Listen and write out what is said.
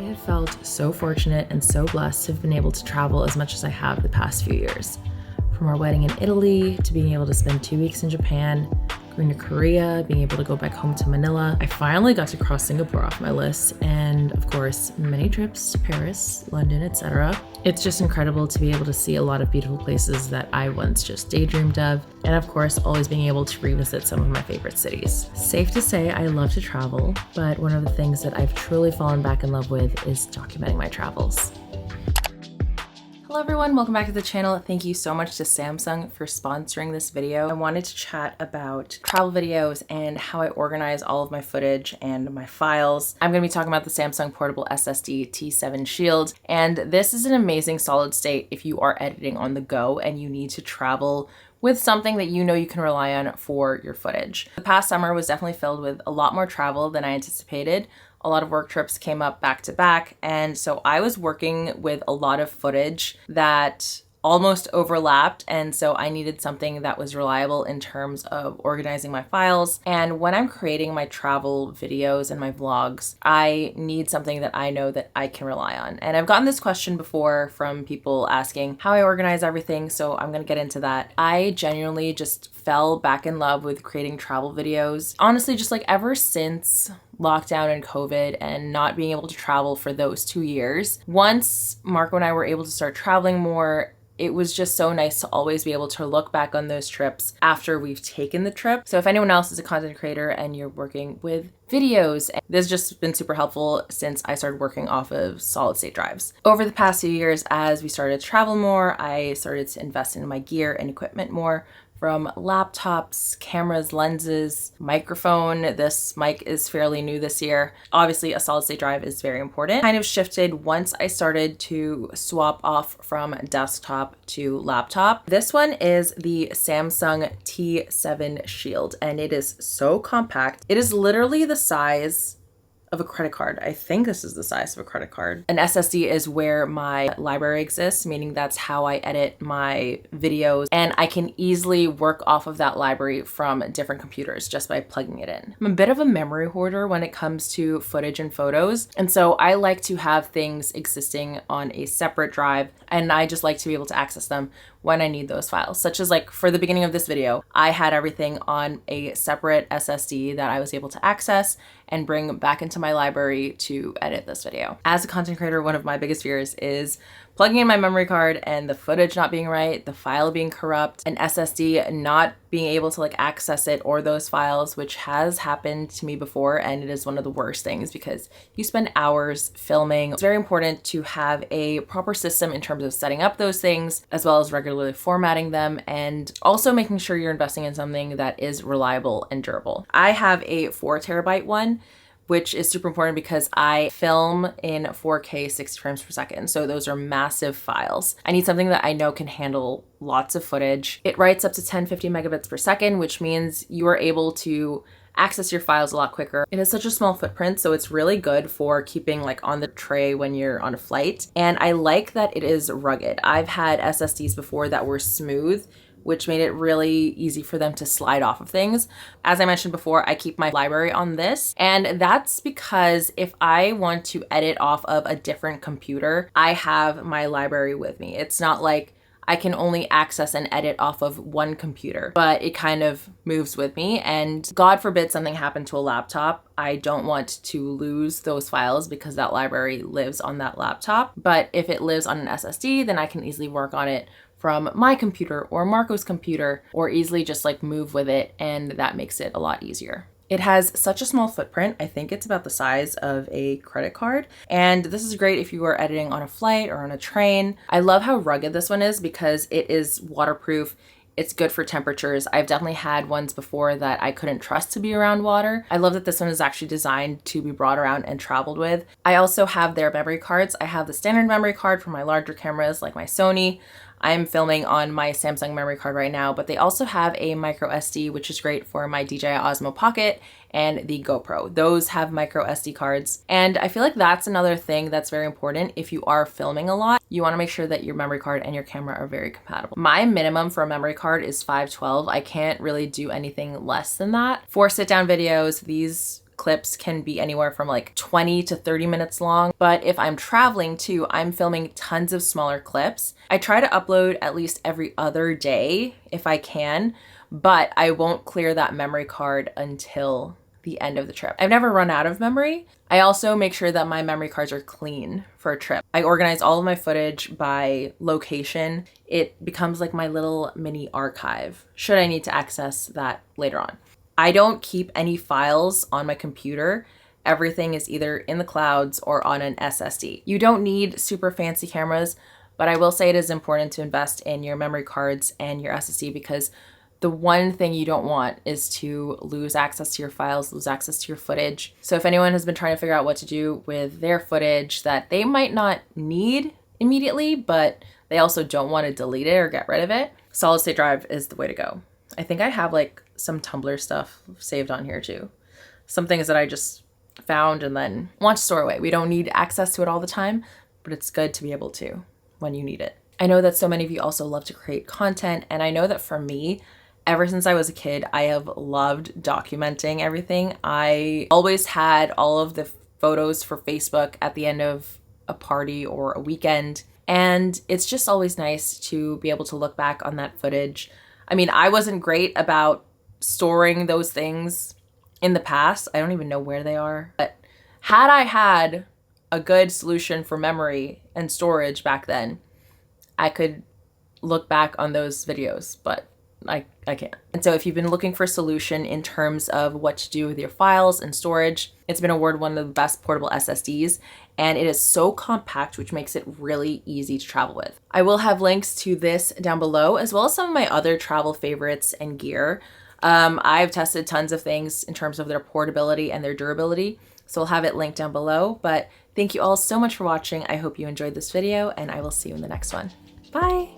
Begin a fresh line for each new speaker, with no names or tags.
have felt so fortunate and so blessed to have been able to travel as much as I have the past few years. From our wedding in Italy to being able to spend 2 weeks in Japan, going to Korea, being able to go back home to Manila. I finally got to cross Singapore off my list, and of course, many trips to Paris, London, etc. It's just incredible to be able to see a lot of beautiful places that I once just daydreamed of, and of course, always being able to revisit some of my favorite cities. Safe to say I love to travel, but one of the things that I've truly fallen back in love with is documenting my travels. Hello everyone, welcome back to the channel. Thank you so much to Samsung for sponsoring this video. I wanted to chat about travel videos and how I organize all of my footage and my files. I'm going to be talking about the Samsung Portable SSD T7 Shield, and this is an amazing solid state if you are editing on the go and you need to travel with something that you know you can rely on for your footage. The past summer was definitely filled with a lot more travel than I anticipated. A lot of work trips came up back to back, and so I was working with a lot of footage that almost overlapped, and so I needed something that was reliable in terms of organizing my files. And when I'm creating my travel videos and my vlogs, I need something that I know that I can rely on. And I've gotten this question before from people asking how I organize everything, so I'm gonna get into that. I genuinely just fell back in love with creating travel videos. Honestly, just like ever since lockdown and COVID and not being able to travel for those 2 years. Once Marco and I were able to start traveling more, it was just so nice to always be able to look back on those trips after we've taken the trip. So if anyone else is a content creator and you're working with videos, this has just been super helpful since I started working off of solid state drives. Over the past few years, as we started to travel more, I started to invest in my gear and equipment more, from laptops, cameras, lenses, microphone. This mic is fairly new this year. Obviously, a solid state drive is very important. Kind of shifted once I started to swap off from desktop to laptop. This one is the Samsung T7 Shield, and it is so compact. It is literally the size of a credit card. I think this is the size of a credit card. An SSD is where my library exists, meaning that's how I edit my videos, and I can easily work off of that library from different computers just by plugging it in. I'm a bit of a memory hoarder when it comes to footage and photos, and so I like to have things existing on a separate drive, and I just like to be able to access them when I need those files, such as like for the beginning of this video, I had everything on a separate SSD that I was able to access and bring back into my library to edit this video. As a content creator, one of my biggest fears is plugging in my memory card and the footage not being right, the file being corrupt, an SSD not being able to like access it or those files, which has happened to me before, and it is one of the worst things because you spend hours filming. It's very important to have a proper system in terms of setting up those things, as well as regularly formatting them, and also making sure you're investing in something that is reliable and durable. I have a 4 terabyte one, which is super important because I film in 4K 60 frames per second. So those are massive files. I need something that I know can handle lots of footage. It writes up to 1050 megabits per second, which means you are able to access your files a lot quicker. It has such a small footprint, so it's really good for keeping like on the tray when you're on a flight. And I like that it is rugged. I've had SSDs before that were smooth, which made it really easy for them to slide off of things. As I mentioned before, I keep my library on this, and that's because if I want to edit off of a different computer, I have my library with me. It's not like I can only access and edit off of one computer, but it kind of moves with me. And God forbid something happened to a laptop, I don't want to lose those files because that library lives on that laptop. But if it lives on an SSD, then I can easily work on it from my computer or Marco's computer, or easily just like move with it, and that makes it a lot easier. It has such a small footprint. I think it's about the size of a credit card. And this is great if you are editing on a flight or on a train. I love how rugged this one is because it is waterproof. It's good for temperatures. I've definitely had ones before that I couldn't trust to be around water. I love that this one is actually designed to be brought around and traveled with. I also have their memory cards. I have the standard memory card for my larger cameras like my Sony. I'm filming on my Samsung memory card right now, but they also have a micro SD, which is great for my DJI Osmo Pocket and the GoPro. Those have micro SD cards. And I feel like that's another thing that's very important. If you are filming a lot, you want to make sure that your memory card and your camera are very compatible. My minimum for a memory card is 512. I can't really do anything less than that. For sit down videos, these clips can be anywhere from like 20 to 30 minutes long. But if I'm traveling too, I'm filming tons of smaller clips. I try to upload at least every other day if I can, but I won't clear that memory card until the end of the trip. I've never run out of memory. I also make sure that my memory cards are clean for a trip. I organize all of my footage by location. It becomes like my little mini archive, should I need to access that later on. I don't keep any files on my computer. Everything is either in the clouds or on an SSD. You don't need super fancy cameras, but I will say it is important to invest in your memory cards and your SSD, because the one thing you don't want is to lose access to your files, lose access to your footage. So if anyone has been trying to figure out what to do with their footage that they might not need immediately, but they also don't want to delete it or get rid of it, solid state drive is the way to go. I think I have like some Tumblr stuff saved on here too. Some things that I just found and then want to store away. We don't need access to it all the time, but it's good to be able to when you need it. I know that so many of you also love to create content, and I know that for me, ever since I was a kid, I have loved documenting everything. I always had all of the photos for Facebook at the end of a party or a weekend, and it's just always nice to be able to look back on that footage. I mean, I wasn't great about storing those things in the past. I don't even know where they are. But had I had a good solution for memory and storage back then, I could look back on those videos, but I can't. And so if you've been looking for a solution in terms of what to do with your files and storage, it's been awarded one of the best portable SSDs, and it is so compact, which makes it really easy to travel with. I will have links to this down below, as well as some of my other travel favorites and gear. I've tested tons of things in terms of their portability and their durability, so I'll have it linked down below. But thank you all so much for watching. I hope you enjoyed this video, and I will see you in the next one. Bye!